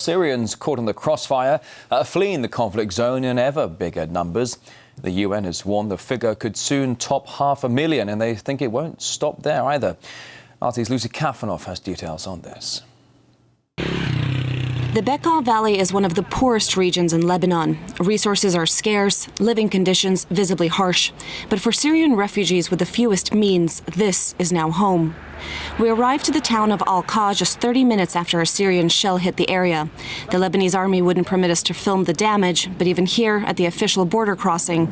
Syrians caught in the crossfire are fleeing the conflict zone in ever bigger numbers. The UN has warned the figure could soon top 500,000, and they think it won't stop there either. RT's Lucy Cameron has details on this. The Bekaa Valley is one of the poorest regions in Lebanon. Resources are scarce, living conditions visibly harsh. But for Syrian refugees with the fewest means, this is now home. We arrived to the town of Al-Qa just 30 minutes after a Syrian shell hit the area. The Lebanese army wouldn't permit us to film the damage, but even here at the official border crossing,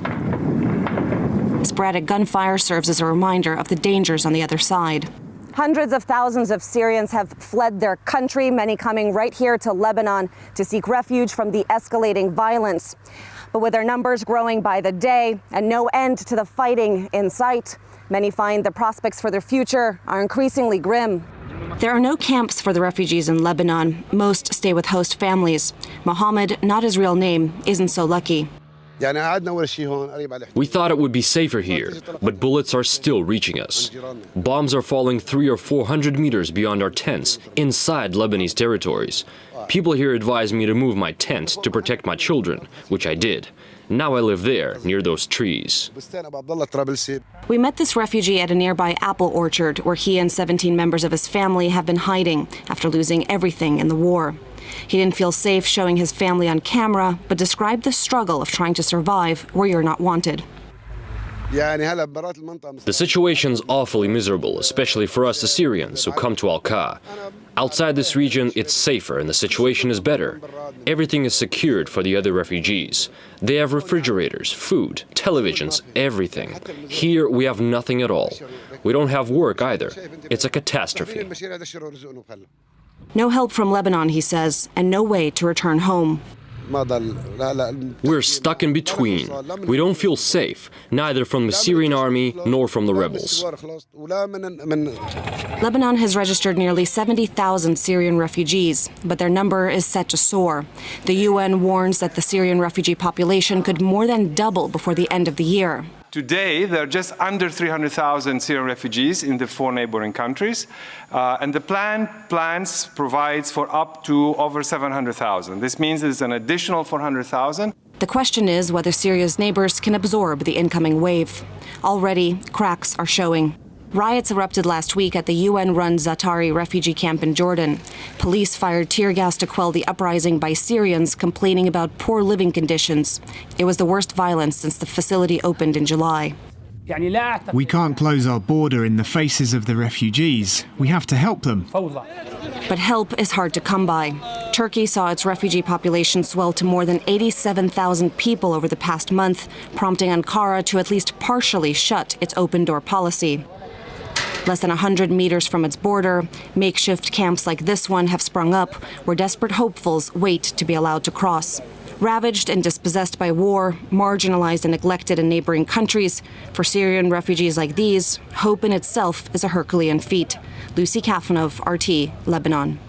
sporadic gunfire serves as a reminder of the dangers on the other side. Hundreds of thousands of Syrians have fled their country, many coming right here to Lebanon to seek refuge from the escalating violence. But with their numbers growing by the day and no end to the fighting in sight, many find the prospects for their future are increasingly grim. There are no camps for the refugees in Lebanon. Most stay with host families. Mohammed, not his real name, isn't so lucky. We thought it would be safer here, but bullets are still reaching us. Bombs are falling 300 or 400 meters beyond our tents, inside Lebanese territories. People here advised me to move my tent to protect my children, which I did. Now I live there, near those trees. We met this refugee at a nearby apple orchard, where he and 17 members of his family have been hiding after losing everything in the war. He didn't feel safe showing his family on camera, but described the struggle of trying to survive where you're not wanted. The situation's awfully miserable, especially for us Syrians who come to Al-Qa. Outside this region, it's safer and the situation is better. Everything is secured for the other refugees. They have refrigerators, food, televisions, everything. Here, we have nothing at all. We don't have work either. It's a catastrophe. No help from Lebanon, he says, and no way to return home. We're stuck in between. We don't feel safe, neither from the Syrian army nor from the rebels. Lebanon has registered nearly 70,000 Syrian refugees, but their number is set to soar. The UN warns that the Syrian refugee population could more than double before the end of the year. Today, there are just under 300,000 Syrian refugees in the 4 neighboring countries, and the plans provides for up to over 700,000. This means there's an additional 400,000. The question is whether Syria's neighbors can absorb the incoming wave. Already, cracks are showing. Riots erupted last week at the UN-run Zaatari refugee camp in Jordan. Police fired tear gas to quell the uprising by Syrians complaining about poor living conditions. It was the worst violence since the facility opened in July. We can't close our border in the faces of the refugees. We have to help them. But help is hard to come by. Turkey saw its refugee population swell to more than 87,000 people over the past month, prompting Ankara to at least partially shut its open-door policy. Less than 100 meters from its border, makeshift camps like this one have sprung up, where desperate hopefuls wait to be allowed to cross. Ravaged and dispossessed by war, marginalized and neglected in neighboring countries, for Syrian refugees like these, hope in itself is a Herculean feat. Lucy Cameron, RT, Lebanon.